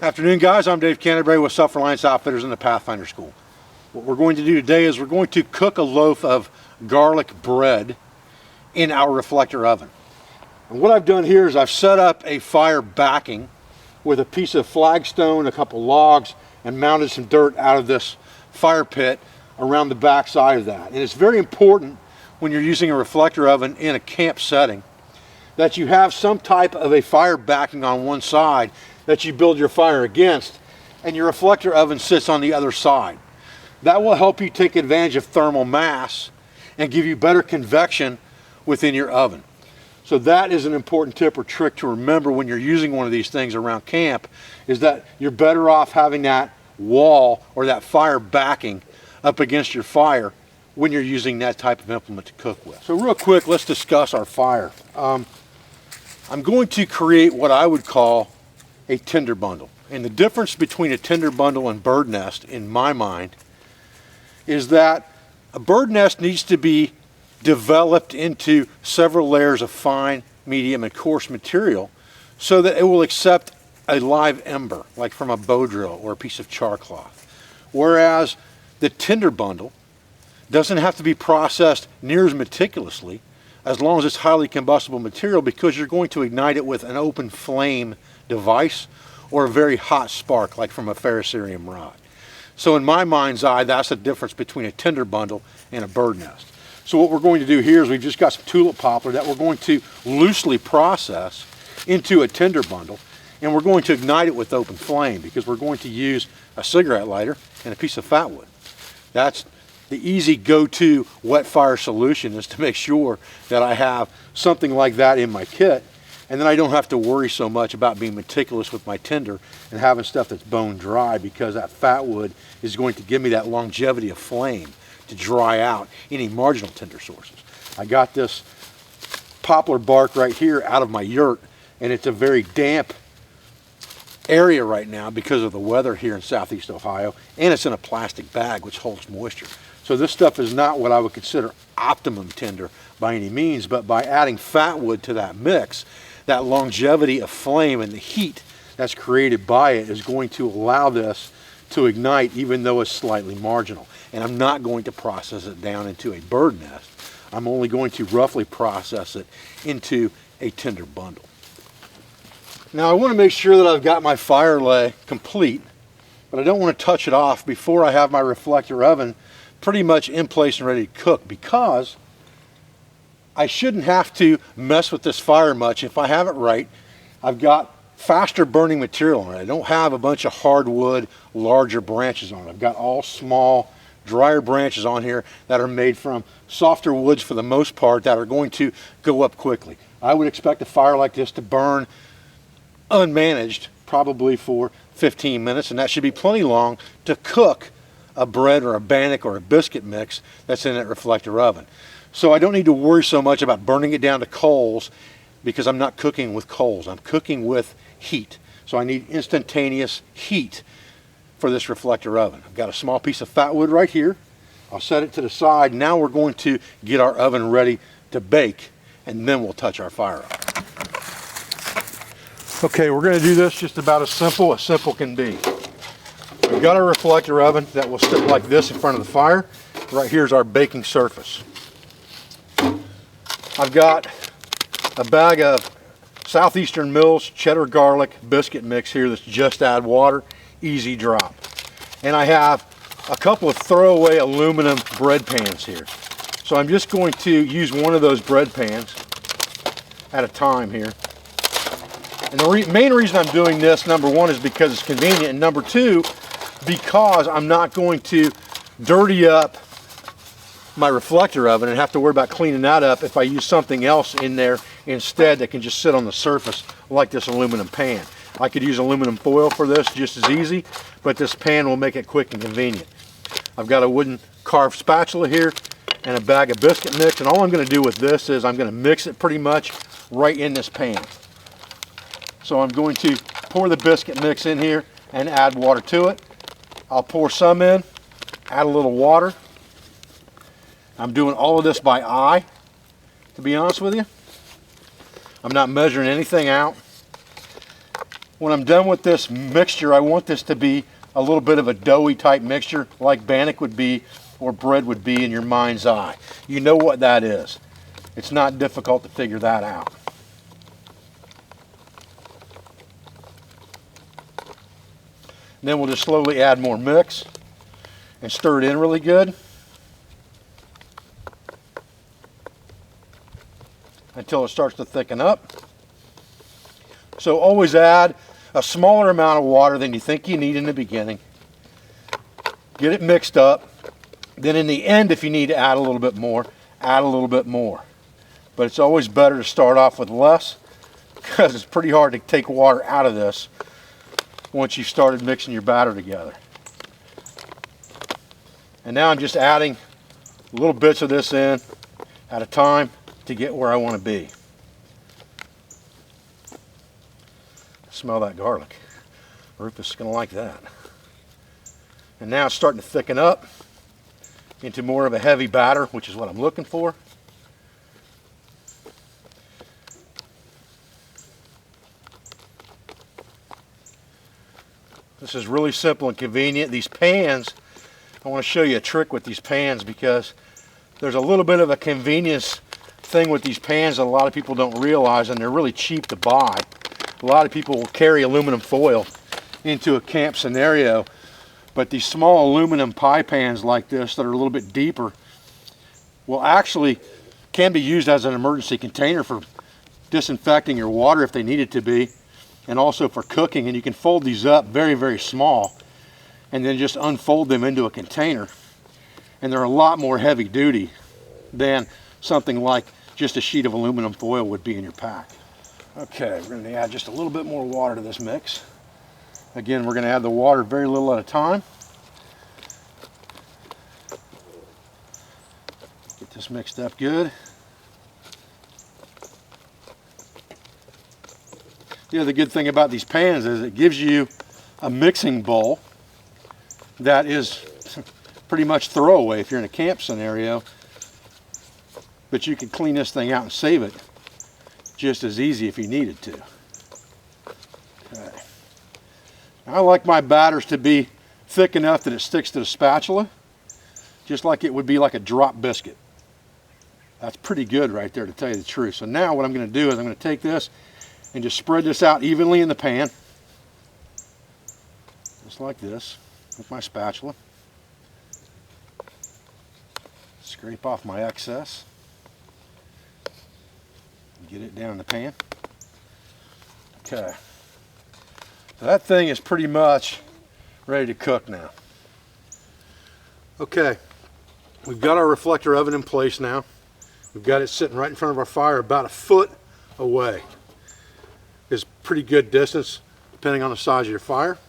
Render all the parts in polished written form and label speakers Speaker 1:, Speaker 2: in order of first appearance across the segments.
Speaker 1: Afternoon, guys. I'm Dave Canterbury with Self-Reliance Outfitters in the Pathfinder School. What we're going to do today is we're going to cook a loaf of garlic bread in our reflector oven. And what I've done here is I've set up a fire backing with a piece of flagstone, a couple logs, and mounted some dirt out of this fire pit around the back side of that. And it's very important when you're using a reflector oven in a camp setting that you have some type of a fire backing on one side that you build your fire against, and your reflector oven sits on the other side. That will help you take advantage of thermal mass and give you better convection within your oven. So that is an important tip or trick to remember when you're using one of these things around camp, is that you're better off having that wall or that fire backing up against your fire when you're using that type of implement to cook with. So real quick, let's discuss our fire. I'm going to create what I would call a tinder bundle. And the difference between a tinder bundle and bird nest, in my mind, is that a bird nest needs to be developed into several layers of fine, medium, and coarse material so that it will accept a live ember, like from a bow drill or a piece of char cloth. Whereas the tinder bundle doesn't have to be processed near as meticulously as long as it's highly combustible material, because you're going to ignite it with an open flame device or a very hot spark like from a ferrocerium rod. So in my mind's eye, that's the difference between a tinder bundle and a bird nest. So what we're going to do here is we've just got some tulip poplar that we're going to loosely process into a tinder bundle, and we're going to ignite it with open flame because we're going to use a cigarette lighter and a piece of fat wood. That's the easy go-to wet fire solution, is to make sure that I have something like that in my kit, and then I don't have to worry so much about being meticulous with my tinder and having stuff that's bone dry, because that fat wood is going to give me that longevity of flame to dry out any marginal tinder sources. I got this poplar bark right here out of my yurt, and it's a very damp area right now because of the weather here in southeast Ohio, and it's in a plastic bag which holds moisture. So this stuff is not what I would consider optimum tinder by any means, but by adding fat wood to that mix, that longevity of flame and the heat that's created by it is going to allow this to ignite even though it's slightly marginal. And I'm not going to process it down into a bird nest. I'm only going to roughly process it into a tinder bundle. Now I want to make sure that I've got my fire lay complete, but I don't want to touch it off before I have my reflector oven pretty much in place and ready to cook, because I shouldn't have to mess with this fire much if I have it right. I've got faster burning material on it. I don't have a bunch of hardwood, larger branches on it. I've got all small, drier branches on here that are made from softer woods for the most part, that are going to go up quickly. I would expect a fire like this to burn unmanaged probably for 15 minutes, and that should be plenty long to cook a bread or a bannock or a biscuit mix that's in that reflector oven. So I don't need to worry so much about burning it down to coals, because I'm not cooking with coals. I'm cooking with heat. So I need instantaneous heat for this reflector oven. I've got a small piece of fat wood right here. I'll set it to the side. Now we're going to get our oven ready to bake, and then we'll touch our fire up. Okay, we're going to do this just about as simple can be. We've got our reflector oven that will sit like this in front of the fire. Right here's our baking surface. I've got a bag of Southeastern Mills cheddar garlic biscuit mix here that's just add water, easy drop. And I have a couple of throwaway aluminum bread pans here. So I'm just going to use one of those bread pans at a time here. And the main reason I'm doing this, number one, is because it's convenient, and number two, because I'm not going to dirty up my reflector oven and have to worry about cleaning that up if I use something else in there instead that can just sit on the surface like this aluminum pan. I could use aluminum foil for this just as easy, but this pan will make it quick and convenient. I've got a wooden carved spatula here and a bag of biscuit mix, and all I'm going to do with this is I'm going to mix it pretty much right in this pan. So I'm going to pour the biscuit mix in here and add water to it. I'll pour some in, add a little water. I'm doing all of this by eye, to be honest with you. I'm not measuring anything out. When I'm done with this mixture, I want this to be a little bit of a doughy type mixture like bannock would be or bread would be in your mind's eye. You know what that is. It's not difficult to figure that out. And then we'll just slowly add more mix and stir it in really good until it starts to thicken up. So always add a smaller amount of water than you think you need in the beginning. Get it mixed up. Then in the end, if you need to add a little bit more, add a little bit more. But it's always better to start off with less because it's pretty hard to take water out of this once you've started mixing your batter together. And now I'm just adding little bits of this in at a time to get where I want to be. Smell that garlic. Rufus is going to like that. And now it's starting to thicken up into more of a heavy batter, which is what I'm looking for. This is really simple and convenient. These pans, I want to show you a trick with these pans because there's a little bit of a convenience thing with these pans that a lot of people don't realize, and they're really cheap to buy. A lot of people will carry aluminum foil into a camp scenario, but these small aluminum pie pans like this that are a little bit deeper will actually can be used as an emergency container for disinfecting your water if they need it to be, and also for cooking. And you can fold these up very, very small and then just unfold them into a container, and they're a lot more heavy duty than something like just a sheet of aluminum foil would be in your pack. Okay, we're going to add just a little bit more water to this mix. Again, we're going to add the water very little at a time. Get this mixed up good. The other good thing about these pans is it gives you a mixing bowl that is pretty much throwaway if you're in a camp scenario, but you can clean this thing out and save it just as easy if you needed to. Okay. I like my batters to be thick enough that it sticks to the spatula, just like it would be like a drop biscuit. That's pretty good right there, to tell you the truth. So now what I'm going to do is I'm going to take this and just spread this out evenly in the pan, just like this, with my spatula. Scrape off my excess. Get it down in the pan. Okay. So that thing is pretty much ready to cook now. Okay. We've got our reflector oven in place now. We've got it sitting right in front of our fire about a foot away. It's pretty good distance depending on the size of your fire.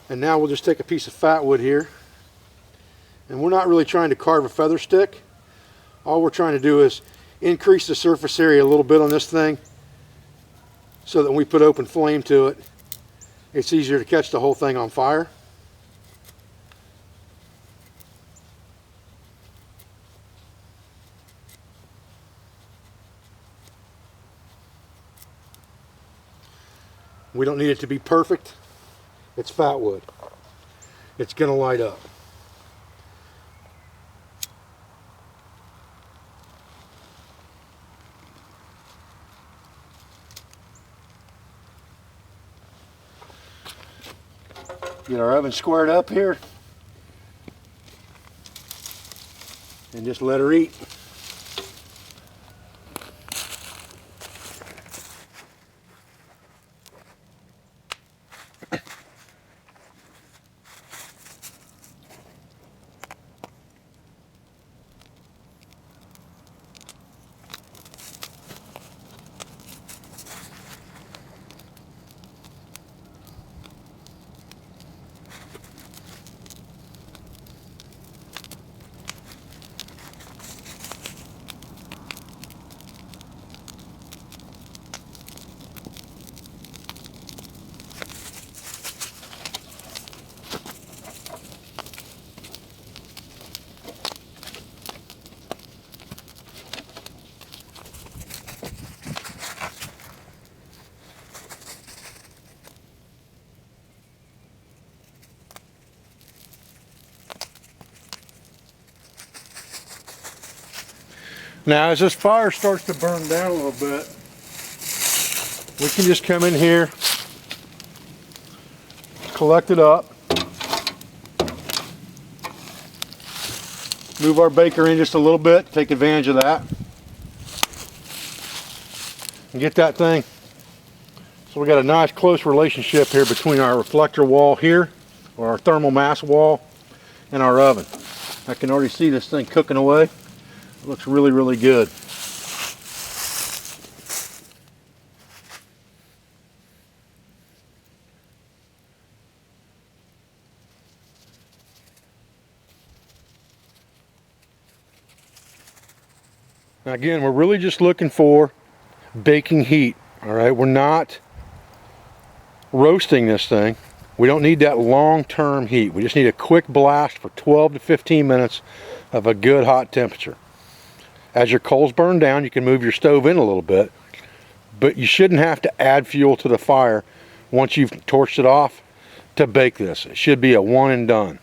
Speaker 1: And now we'll just take a piece of fat wood here. And we're not really trying to carve a feather stick. All we're trying to do is increase the surface area a little bit on this thing so that when we put open flame to it, it's easier to catch the whole thing on fire. We don't need it to be perfect. It's fat wood. It's going to light up. Get our oven squared up here and just let her eat. Now as this fire starts to burn down a little bit, we can just come in here, collect it up, move our baker in just a little bit, take advantage of that, and get that thing. So we got a nice close relationship here between our reflector wall here, or our thermal mass wall, and our oven. I can already see this thing cooking away. It looks really, really good. Now again, we're really just looking for baking heat. All right, we're not roasting this thing. We don't need that long-term heat. We just need a quick blast for 12 to 15 minutes of a good hot temperature. As your coals burn down, you can move your stove in a little bit, but you shouldn't have to add fuel to the fire once you've torched it off to bake this. It should be a one and done.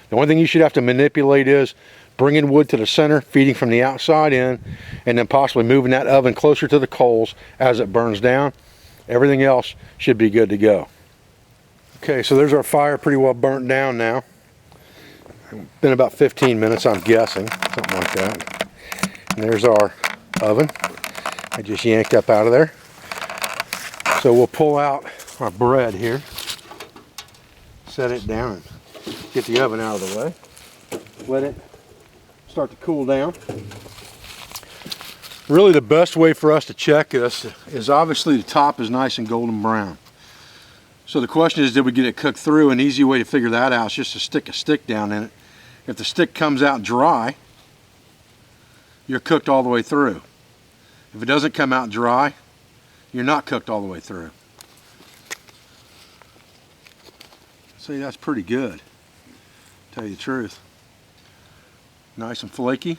Speaker 1: The only thing you should have to manipulate is bringing wood to the center, feeding from the outside in, and then possibly moving that oven closer to the coals as it burns down. Everything else should be good to go. Okay, so there's our fire pretty well burnt down now. Been about 15 minutes, I'm guessing, something like that. And there's our oven. I just yanked up out of there. So we'll pull out our bread here, set it down, and get the oven out of the way. Let it start to cool down. Really the best way for us to check this is obviously the top is nice and golden brown. So the question is, did we get it cooked through? An easy way to figure that out is just to stick a stick down in it. If the stick comes out dry, you're cooked all the way through. If it doesn't come out dry, you're not cooked all the way through. See, that's pretty good, to tell you the truth. Nice and flaky.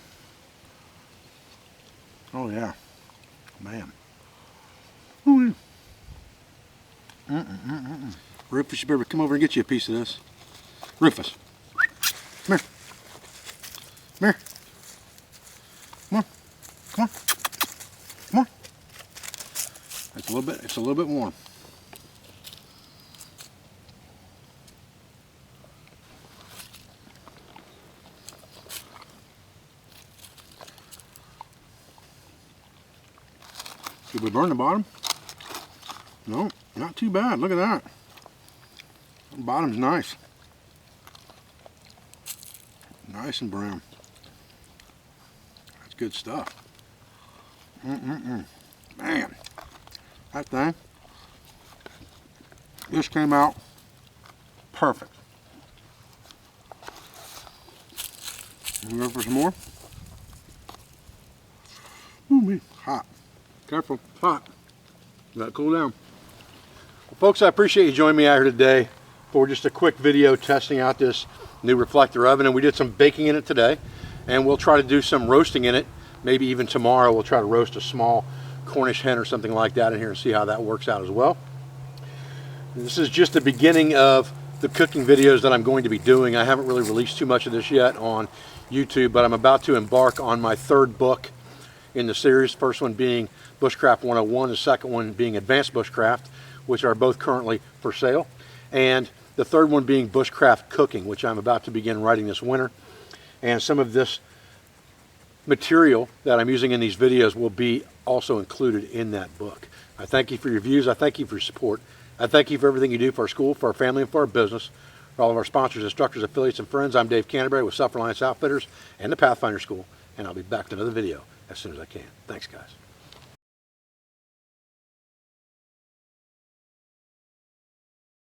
Speaker 1: Oh yeah, man. Ooh. Rufus, you better come over and get you a piece of this. Rufus, come here. Come here. Come on. Come on. Come on. It's a little bit warm. Did we burn the bottom? No, not too bad. Look at that. The bottom's nice. Nice and brown. That's good stuff. Man, that thing just came out perfect. You ready for some more? Ooh, man, hot. Careful, it's hot. Let it cool down. Well, folks, I appreciate you joining me out here today for just a quick video testing out this new reflector oven. And we did some baking in it today, and we'll try to do some roasting in it. Maybe even tomorrow we'll try to roast a small Cornish hen or something like that in here and see how that works out as well. This is just the beginning of the cooking videos that I'm going to be doing. I haven't really released too much of this yet on YouTube, but I'm about to embark on my third book in the series. First one being Bushcraft 101, the second one being Advanced Bushcraft, which are both currently for sale, and the third one being Bushcraft Cooking, which I'm about to begin writing this winter. And some of this material that I'm using in these videos will be also included in that book. I thank you for your views. I thank you for your support. I thank you for everything you do for our school, for our family, and for our business. For all of our sponsors, instructors, affiliates, and friends, I'm Dave Canterbury with Self-Reliance Outfitters and the Pathfinder School, and I'll be back with another video as soon as I can. Thanks, guys.